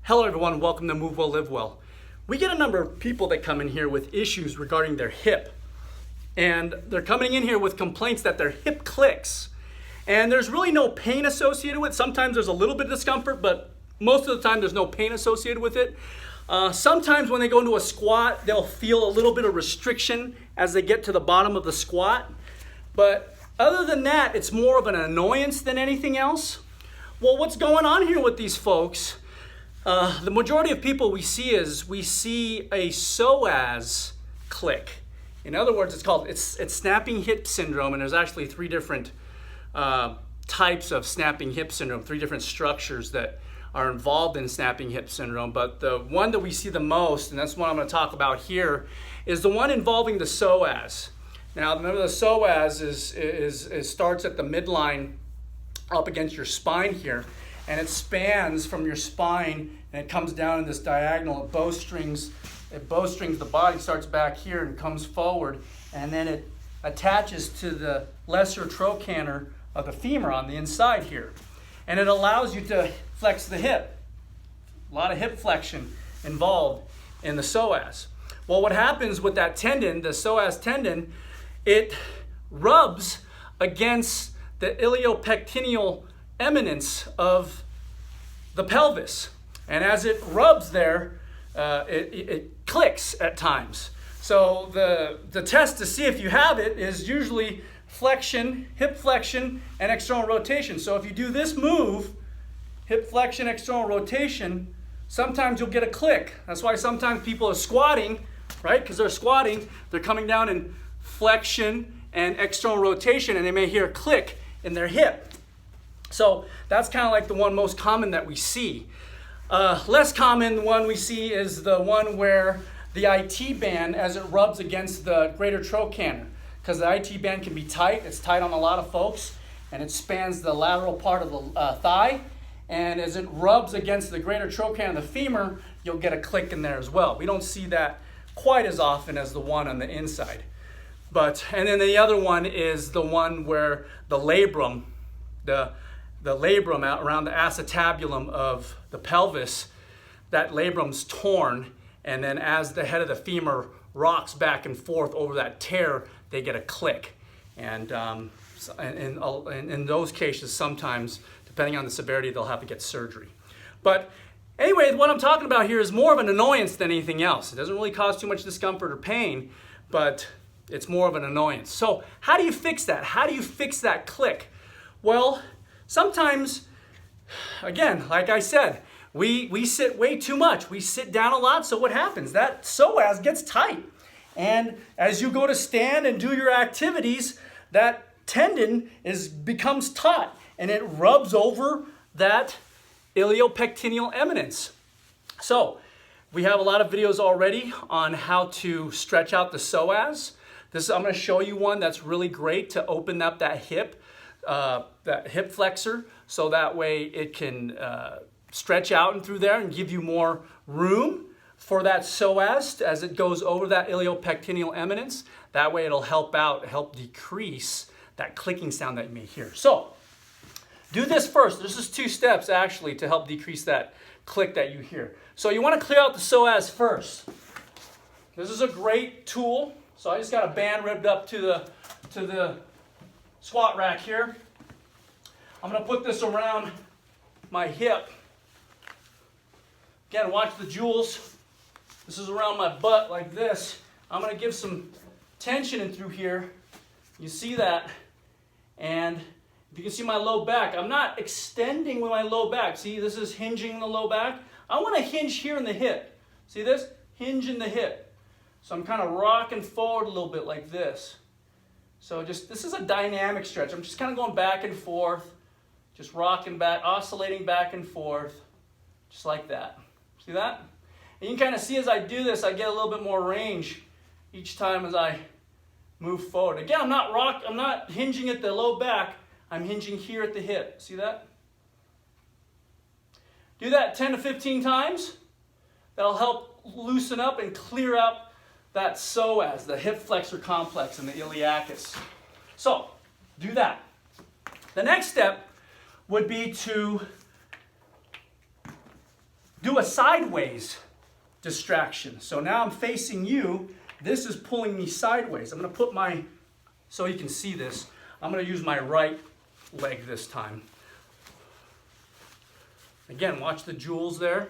Hello everyone, welcome to Move Well, Live Well. We get a number of people that come in here with issues regarding their hip. And they're coming in here with complaints that their hip clicks. And there's really no pain associated with it. Sometimes there's a little bit of discomfort, but most of the time there's no pain associated with it. Sometimes when they go into a squat, they'll feel a little bit of restriction as they get to the bottom of the squat. But other than that, it's more of an annoyance than anything else. Well, what's going on here with these folks? The majority of people we see a psoas click. In other words, it's snapping hip syndrome, and there's actually three different types of snapping hip syndrome, three different structures that are involved in snapping hip syndrome. But the one that we see the most, and that's what I'm going to talk about here, is the one involving the psoas. Now, remember the psoas starts at the midline up against your spine here, and it spans from your spine and it comes down in this diagonal. It bowstrings the body, starts back here and comes forward, and then it attaches to the lesser trochanter of the femur on the inside here. And it allows you to flex the hip. A lot of hip flexion involved in the psoas. Well, what happens with that tendon, the psoas tendon, it rubs against the iliopectineal eminence of the pelvis. And as it rubs there, it clicks at times. So the test to see if you have it is usually flexion, hip flexion, and external rotation. So if you do this move, hip flexion, external rotation, sometimes you'll get a click. That's why sometimes people are squatting, right? Because they're squatting, they're coming down in flexion and external rotation, and they may hear a click in their hip. So that's kind of like the one most common that we see. Less common one we see is the one where the IT band, as it rubs against the greater trochanter, because the IT band can be tight. It's tight on a lot of folks, and it spans the lateral part of the thigh. And as it rubs against the greater trochanter of the femur, you'll get a click in there as well. We don't see that quite as often as the one on the inside. And then the other one is the one where the labrum, the labrum out around the acetabulum of the pelvis, that labrum's torn, and then as the head of the femur rocks back and forth over that tear, they get a click. And in those cases, sometimes, depending on the severity, they'll have to get surgery. But anyway, what I'm talking about here is more of an annoyance than anything else. It doesn't really cause too much discomfort or pain, but it's more of an annoyance. So how do you fix that? How do you fix that click? Well, sometimes, again, like I said, we sit way too much. We sit down a lot, so what happens? That psoas gets tight. And as you go to stand and do your activities, that tendon becomes taut, and it rubs over that iliopectineal eminence. So we have a lot of videos already on how to stretch out the psoas. I'm going to show you one that's really great to open up that hip flexor, so that way it can stretch out and through there and give you more room for that psoas as it goes over that iliopectineal eminence. That way it'll help decrease that clicking sound that you may hear. So do this first. This is 2 steps actually to help decrease that click that you hear. So you want to clear out the psoas first. This is a great tool. So I just got a band ribbed up to the squat rack here. I'm going to put this around my hip. Again, watch the jewels. This is around my butt like this. I'm going to give some tension in through here. You see that? And if you can see my low back, I'm not extending with my low back. See, this is hinging the low back. I want to hinge here in the hip. See this? Hinge in the hip. So I'm kind of rocking forward a little bit like this. So this is a dynamic stretch. I'm just kind of going back and forth, just rocking back, oscillating back and forth, just like that. See that? And you can kind of see as I do this, I get a little bit more range each time as I move forward. Again, I'm not hinging at the low back. I'm hinging here at the hip. See that? Do that 10 to 15 times. That'll help loosen up and clear up that psoas, the hip flexor complex and the iliacus. So, do that. The next step would be to do a sideways distraction. So now I'm facing you. This is pulling me sideways. I'm going to put my, so you can see this, I'm going to use my right leg this time. Again, watch the jewels there.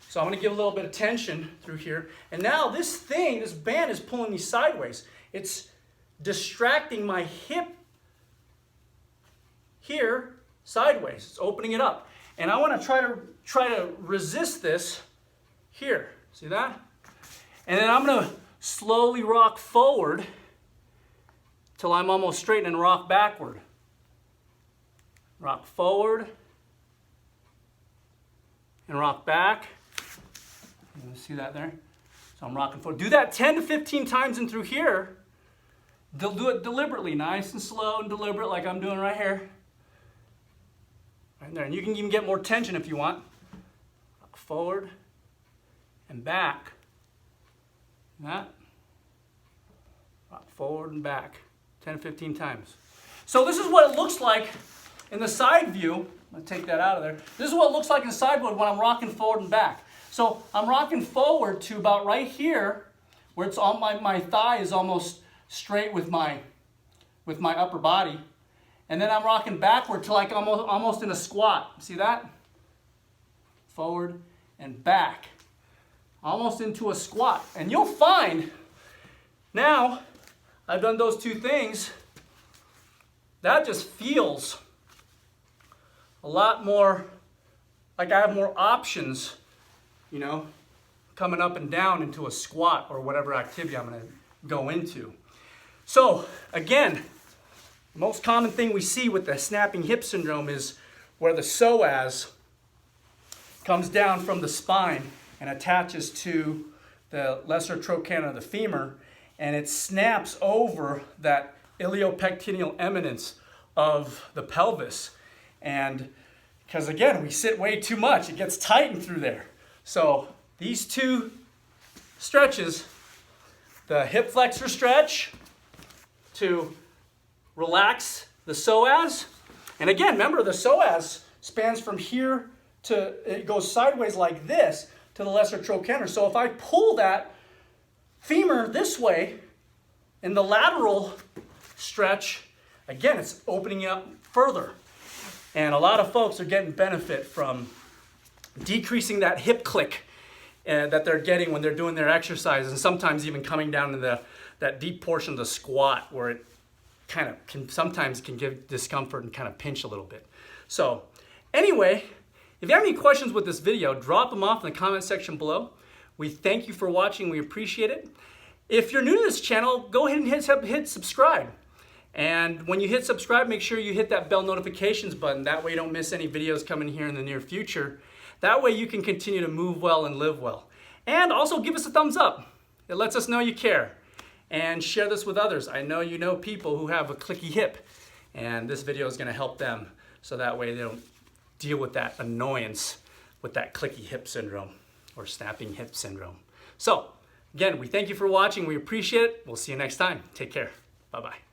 So I'm going to give a little bit of tension through here. And now this thing, this band is pulling me sideways. It's distracting my hip here sideways. It's opening it up. And I want to try to resist this here. See that? And then I'm going to slowly rock forward till I'm almost straight and rock backward. Rock forward and rock back. You see that there? So I'm rocking forward. Do that 10 to 15 times in through here. Do it deliberately, nice and slow and deliberate like I'm doing right here. Right there. And you can even get more tension if you want. Rock forward and back. That. Rock forward and back. 10 to 15 times. So this is what it looks like in the side view. I'm going to take that out of there. This is what it looks like in the side view when I'm rocking forward and back. So I'm rocking forward to about right here, where it's all my thigh is almost straight with my upper body. And then I'm rocking backward to like almost in a squat. See that? Forward and back. Almost into a squat. And you'll find, now I've done those two things, that just feels a lot more like I have more options, you know, coming up and down into a squat or whatever activity I'm going to go into. So again, the most common thing we see with the snapping hip syndrome is where the psoas comes down from the spine and attaches to the lesser trochanter of the femur, and it snaps over that iliopectineal eminence of the pelvis. And because again, we sit way too much, it gets tightened through there. So these two stretches, the hip flexor stretch to relax the psoas. And again, remember the psoas spans from here to, it goes sideways like this to the lesser trochanter. So if I pull that femur this way in the lateral stretch, again, it's opening up further. And a lot of folks are getting benefit from decreasing that hip click that they're getting when they're doing their exercises, and sometimes even coming down to that deep portion of the squat where it kind of sometimes can give discomfort and kind of pinch a little bit. So anyway, if you have any questions with this video, drop them off in the comment section below. We thank you for watching. We appreciate it. If you're new to this channel, go ahead and hit subscribe. And when you hit subscribe, make sure you hit that bell notifications button. That way you don't miss any videos coming here in the near future. That way you can continue to move well and live well. And also give us a thumbs up. It lets us know you care. And share this with others. I know you know people who have a clicky hip, and this video is going to help them so that way they don't deal with that annoyance with that clicky hip syndrome or snapping hip syndrome. So again, we thank you for watching. We appreciate it. We'll see you next time. Take care. Bye-bye.